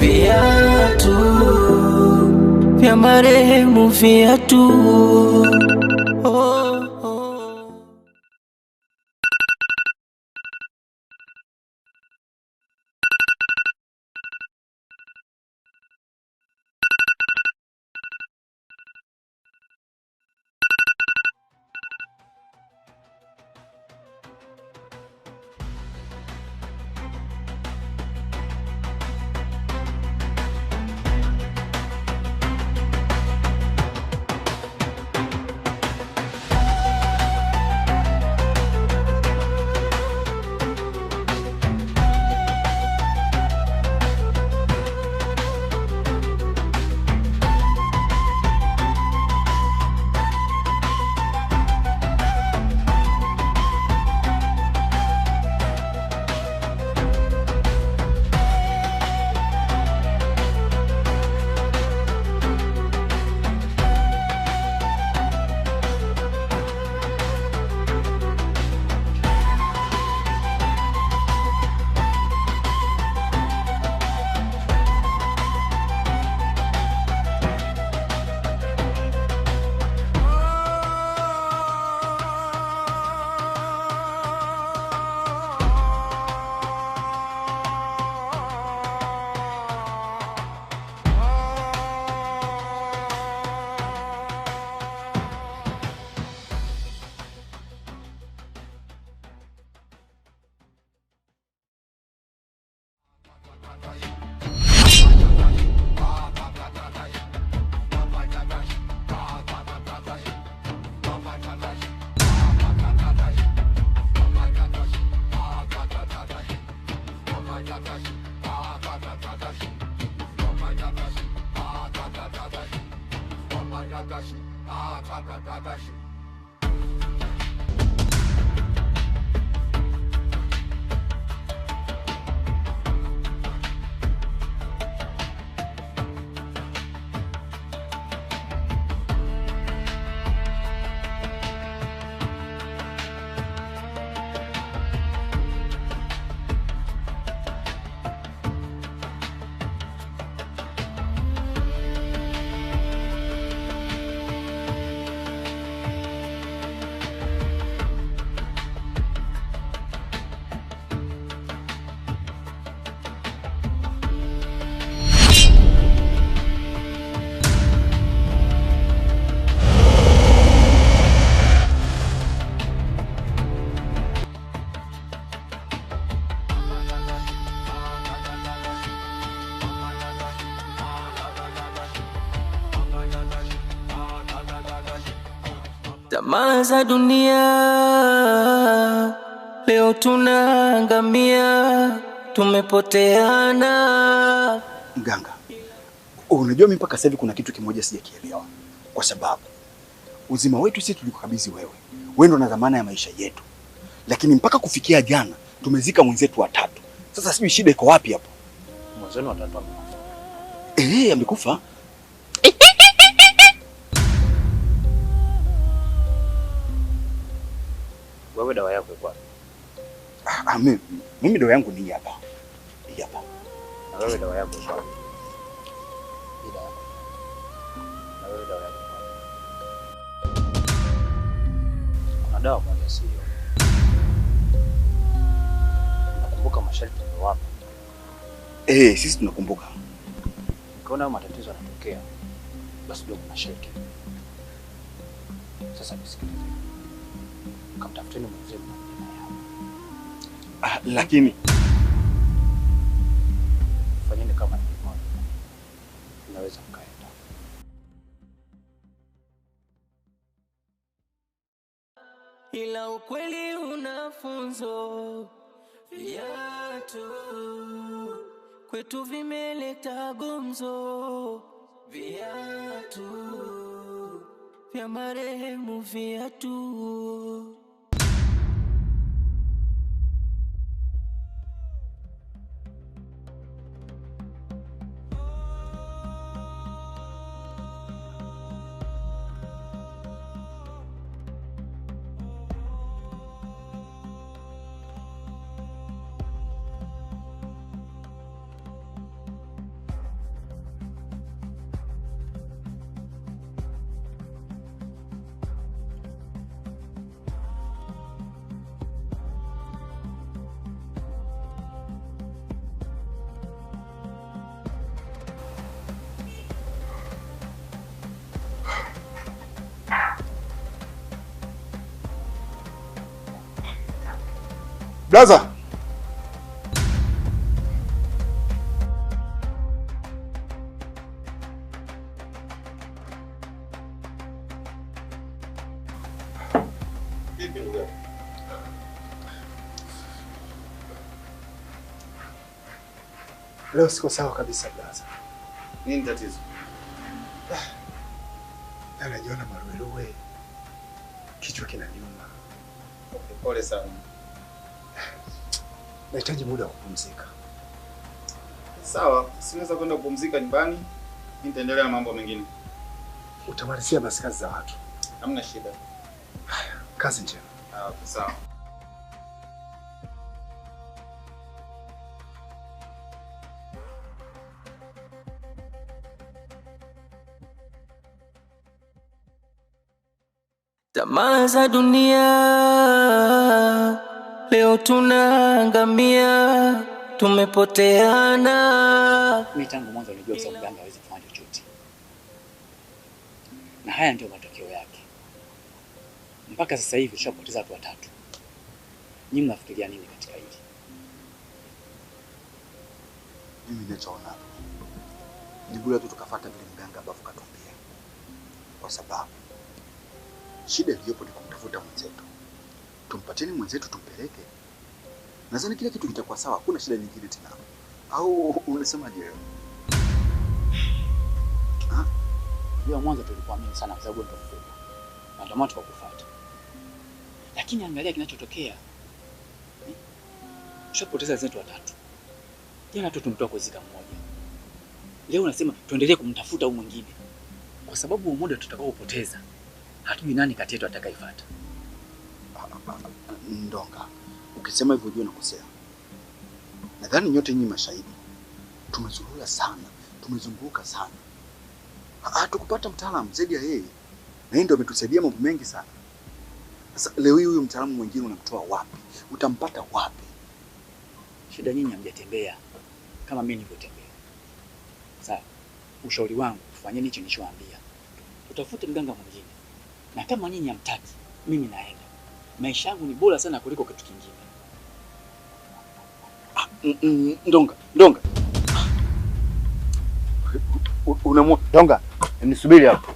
viatu vya marehemu, viatu. Tamaa za dunia leo tunaangamia, tumepoteana. Mganga, unajua mimi mpaka sasa hivi kuna kitu kimoja sijakielewa, kwa sababu uzima wetu sisi tulikukabidhi wewe. Wewe ndo na dhamana ya maisha yetu. Lakini mpaka kufikia jana tumezika mwenzetu watatu. Sasa sijui shida iko wapi hapo? Mwenzetu watatu amekufa. Amekufa? Wewe dawa yako iko wapi? Mimi dawa yangu ni hapa. Hii hapa. Na wewe dawa yako iko wapi? Ila. Na wewe dawa yako iko wapi? Kuna dawa moja sio. Nakumbuka masharti ndio wapi? Sisi tunakumbuka. Ukiona matatizo yanatokea, basi ndio kuna shiriki. Sasa nisikilize. Kamtafuteni mzee mmoja. Lakini fanyeni kama nilivyoona. Unaweza mkaenda. Ila ukweli una funzo, viatu kwetu vimeleta gumzo, viatu vya marehemu, viatu. Blaza. Leo siko sawa kabisa blaza. Nini tatizo? Najiona maruweruwe. Kichwa kinaniuma. Okay, pole sana. Nahitaji muda wa kupumzika. Sawa, sinaweza kwenda kupumzika nyumbani. Mimi nitaendelea na mambo mengine. Utamalizia basi kazi za watu. Hamna shida. Kazi njema. Okay, sawa. Tamaa za dunia leo tunaangamia, tumepoteana. Mimi tangu mwanzo nilijua kwa mganga hawezi kufanya chochote, na haya ndio matokeo yake. Mpaka sasa hivi tushapoteza watu watatu. Nyinyi mnafikiria nini katika hili? Mimi ninachoona ni bora tu tukafuata vile mganga ambavyo katuambia, kwa sababu shida iliyopo ni kumtafuta mwenzetu. Tumpateni mwenzetu tumpeleke. Nadhani kila kitu kitakuwa sawa, hakuna shida nyingine tena. Au unasemaje wewe? Leo mwanzo tulikuamini sana kwa sababu ndio mkubwa. Na ndio maana tukakufuata. Lakini angalia kinachotokea. Tushapoteza zetu watatu. Jana tu tumtoa kuzika mmoja. Leo unasema tuendelee kumtafuta huyu mwingine. Kwa sababu muda tutakaopoteza hatujui nani kati yetu atakayefuata. Ndonga, ukisema hivyo unajua unakosea. Nadhani nyote nyinyi mashahidi. Tumezunguka sana, tumezunguka sana. Hatukupata mtaalamu zaidi ya yeye. Na yeye ndio ametusaidia mambo mengi sana. Sasa leo hii huyu mtaalamu mwingine unamtoa wapi? Utampata wapi? Shida nyinyi hamjatembea kama mimi nilivyotembea. Sawa. Ushauri wangu tufanyeni hicho nilichowaambia. Tutafute mganga mwingine. Na kama nyinyi hamtaki, mimi naenda. Maisha yangu ni bora sana kuliko kitu kingine. Ndonga. Ndonga, nisubiri hapo.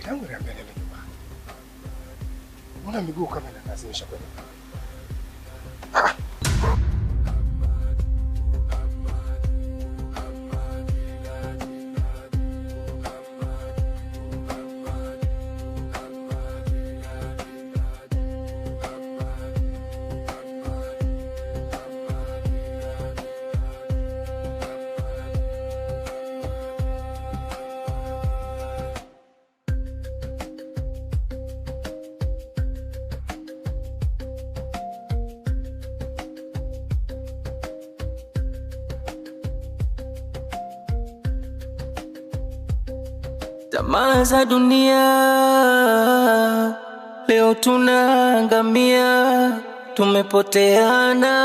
Tangu niambia nenda nyumbani. Mbona miguu kama inalazimisha kwenda? Tamaa za dunia leo tunaangamia, tumepoteana.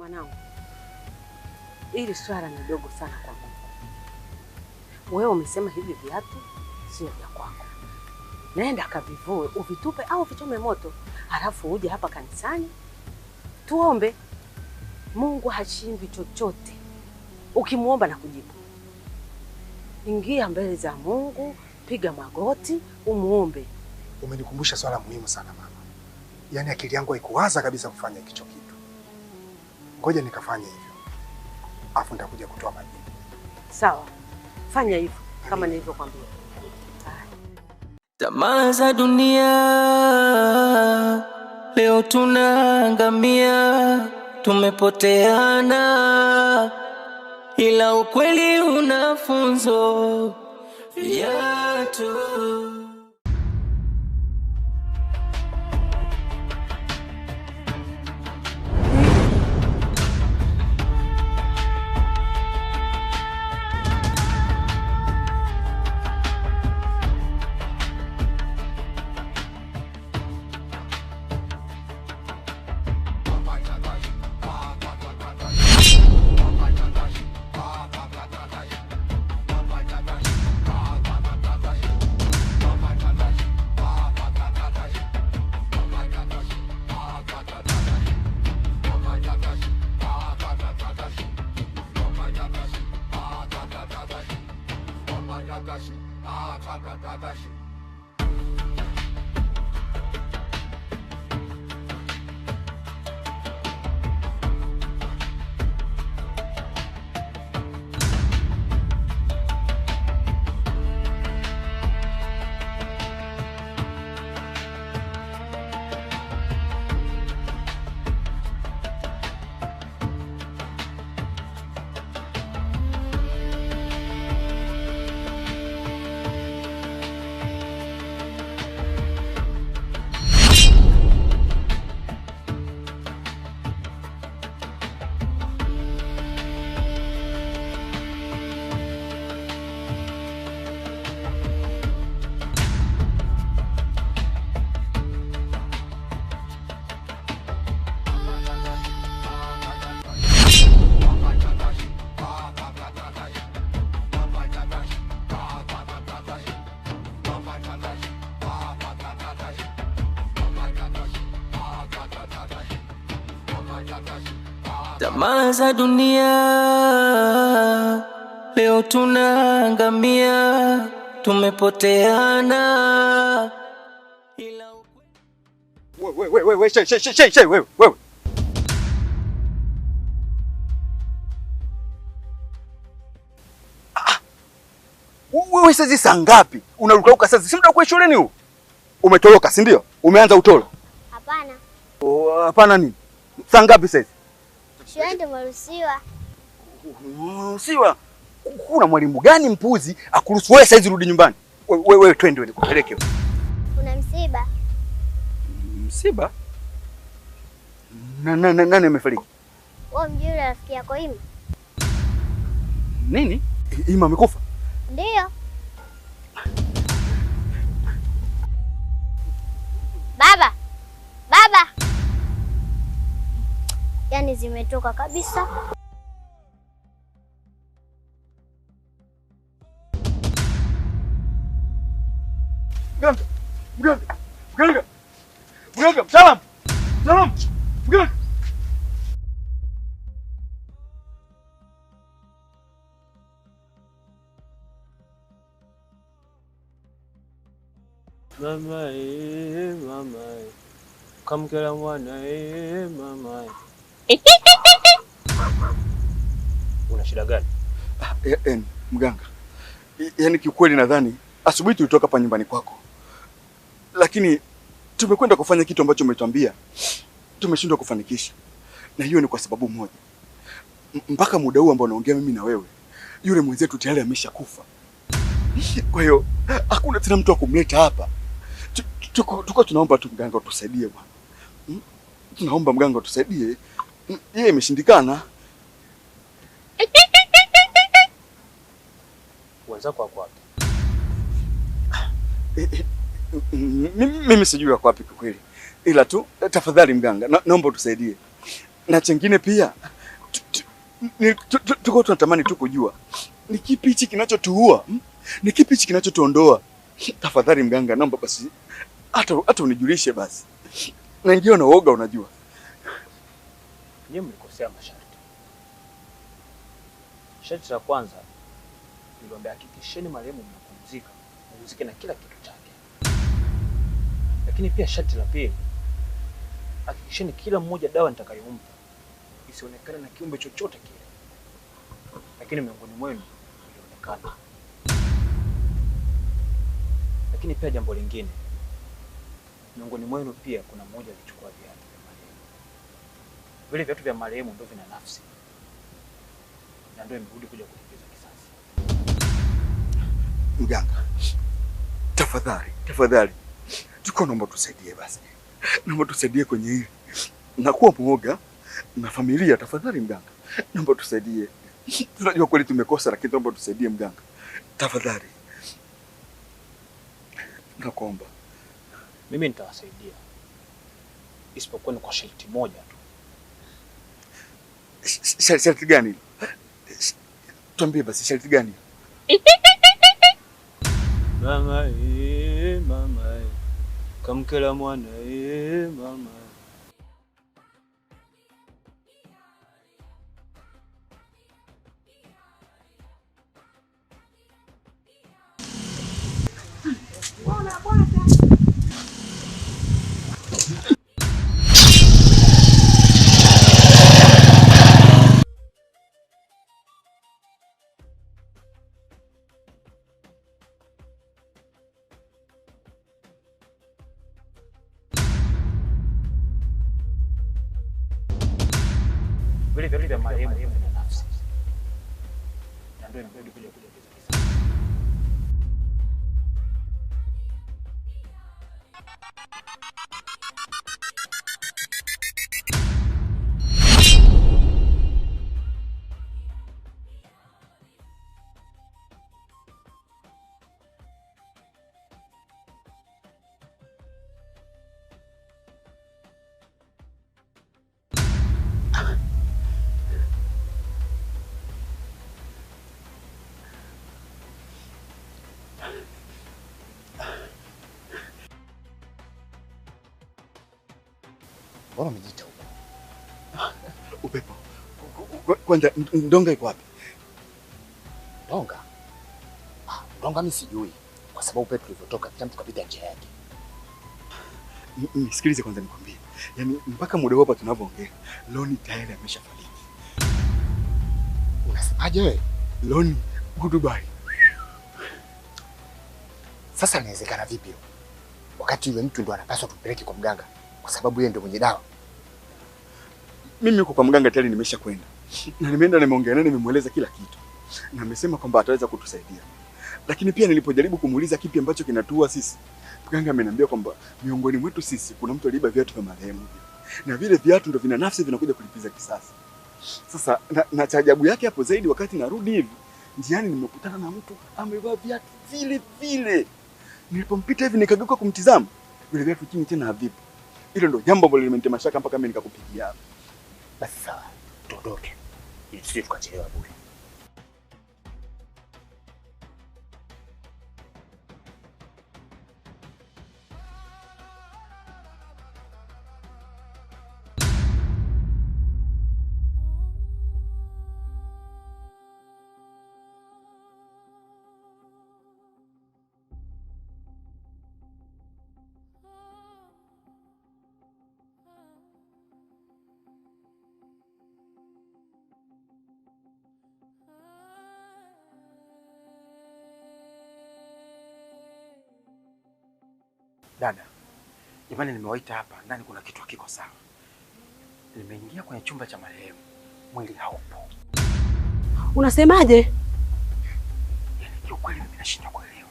Mwanangu, hili swala ni dogo sana kwa Mungu. Wewe umesema hivi viatu sio vya kwako. Nenda kavivue, uvitupe au vichome moto, halafu uje hapa kanisani tuombe. Mungu hashindwi chochote. Ukimuomba na kujibu. Ingia mbele za Mungu, piga magoti, umuombe. Umenikumbusha swala muhimu sana mama. Yaani akili yangu haikuwaza kabisa kufanya hicho kitu. Ngoja nikafanye hivyo. Afu nitakuja kutoa majibu. Sawa. Fanya hivyo kama nilivyokuambia. Tamaa za dunia leo tunaangamia, tumepoteana, ila ukweli una funzo viatu. Tamaa za dunia leo tunaangamia, tumepoteana, ila wewe wewe sasa saa ngapi? Unaruka sasa, si muda kwa shuleni huu. Umetoroka, si ndio? Umeanza utoro? Hapana. Hapana nini? Saa ngapi sasa? Shuleni tumeruhusiwa. Ruhusiwa? Kuna mwalimu gani mpuzi akuruhusu wewe saizi rudi nyumbani? Wewe twende nikupeleke. Kuna msiba. Msiba? Nani amefariki? Wewe mjui rafiki yako Ima? Nini? Ima amekufa? Ndio. Baba. Baba. Yaani zimetoka kabisa. Mganga, mtaalamu, mganga. Mama, mama, kamkela mwana, mama. Una shida gani? Mganga, yaani kiukweli nadhani asubuhi tulitoka hapa nyumbani kwako, lakini tumekwenda kufanya kitu ambacho umetuambia tumeshindwa kufanikisha, na hiyo ni kwa sababu moja. Mpaka muda huu ambao naongea mimi na wewe, yule mwenzetu tayari ameshakufa. Kwa hiyo hakuna tena mtu wa kumleta hapa. Tuko tunaomba tu mganga utusaidie bwana. Tunaomba mganga utusaidie. Yeye imeshindikana. Wenzako wako wapi? Mimi sijui wako wapi kwa kweli. Ila tu tafadhali mganga, naomba utusaidie. Na chengine pia tuko tunatamani tu kujua ni kipi hichi kinachotuua? Ni kipi hichi kinachotuondoa? Tafadhali mganga, naomba basi hata unijulishe basi. Naingia na uoga unajua. Nyinyi mlikosea masharti. Sharti la kwanza niliwaambia hakikisheni marehemu mnapumzika, muziki na kila kitu chake. Lakini pia sharti la pili, hakikisheni kila mmoja dawa nitakayompa isionekane na kiumbe chochote kile. Lakini miongoni mwenu ilionekana. Lakini pia jambo lingine, miongoni mwenu pia kuna mmoja alichukua viatu vya marehemu. Vile viatu vya marehemu ndio vina nafsi. Na ndio imerudi kuja kulipiza kisasi. Mganga, tafadhali. Tuko naomba tusaidie basi. Naomba tusaidie kwenye hili. Nakuwa muoga na familia, tafadhali mganga. Naomba tusaidie. Tunajua kweli tumekosa, lakini naomba tusaidie mganga. Tafadhali. Nakuomba. Mimi nitawasaidia. Isipokuwa ni kwa sharti moja tu. Sharti gani? Tuambie basi sharti gani? Mama, mama. Kamkela mwana, mama. Vile vya marehemu vina nafsi. Na ndio imerudi kuja kulipiza kisasi. Mbona umejiita huko? Upepo. Kwanza Ndonga iko wapi? Ndonga? Ndonga mimi sijui. Kwa sababu Petro tulivyotoka kila mtu kapita njia yake. Nisikilize kwanza nikwambie. Yaani mpaka muda hapa tunavyoongea, Loni tayari ameshafariki. Unasemaje wewe? Loni goodbye. Sasa inawezekana vipi hiyo? Wakati yule mtu ndo anapaswa tumpeleke kwa mganga kwa sababu yeye ndio mwenye dawa. Mimi huko kwa mganga tayari nimeshakwenda. Na nimeenda nimeongea naye, nimemueleza kila kitu. Na amesema kwamba ataweza kutusaidia. Lakini pia nilipojaribu kumuuliza kipi ambacho kinatuua sisi, mganga ameniambia kwamba miongoni mwetu sisi kuna mtu aliiba viatu vya marehemu. Na vile viatu ndio vina nafsi, vinakuja kulipiza kisasi. Sasa na cha ajabu yake hapo zaidi, wakati narudi hivi njiani nimekutana na mtu amevaa viatu vile vile. Nilipompita hivi nikageuka kumtizama, vile viatu chini tena havipo. Hilo ndio jambo ambalo limenitia mashaka mpaka mimi nikakupigia hapa. Basi sawa, tuondoke. Ili tusije tukachelewa bure. Dada, jamani nimewaita hapa, ndani kuna kitu hakiko sawa. Nimeingia kwenye chumba cha marehemu, mwili haupo. Unasemaje? Yaani kiukweli mimi nashindwa kuelewa.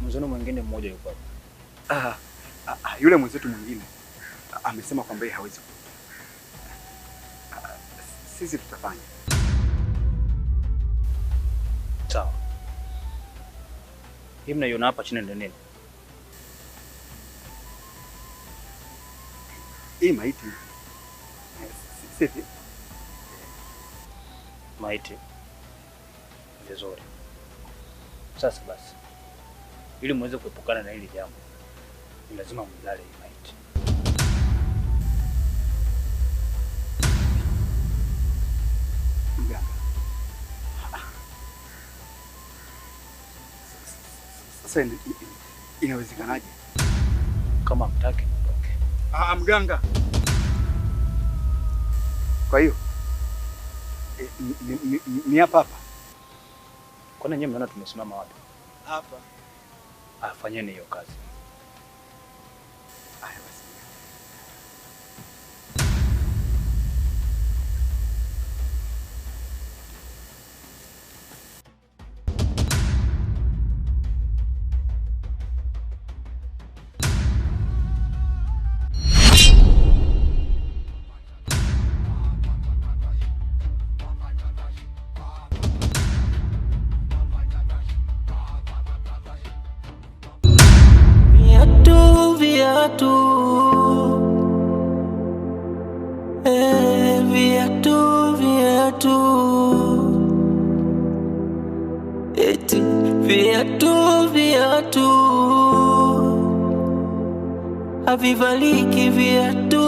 Mzee mwingine mmoja yuko hapa. Yule mwenzetu mwingine amesema kwamba yeye hawezi kuja. Sisi tutafanya. Sawa. Hii mnaiona hapa chini ndio nini? Hii maiti. Sisi. Maiti. Vizuri. Sasa basi, ili muweze kuepukana na hili jambo, ni lazima mlale hii maiti. Mganga. Sasa inawezekanaje? Kama mtaki mtoke. Mganga. Kwa hiyo ni hapa. Kwani nyinyi mnaona tumesimama wapi? Hapa. Fanyeni hiyo kazi. Haya basi. Viatu. Eti viatu. Havivaliki viatu.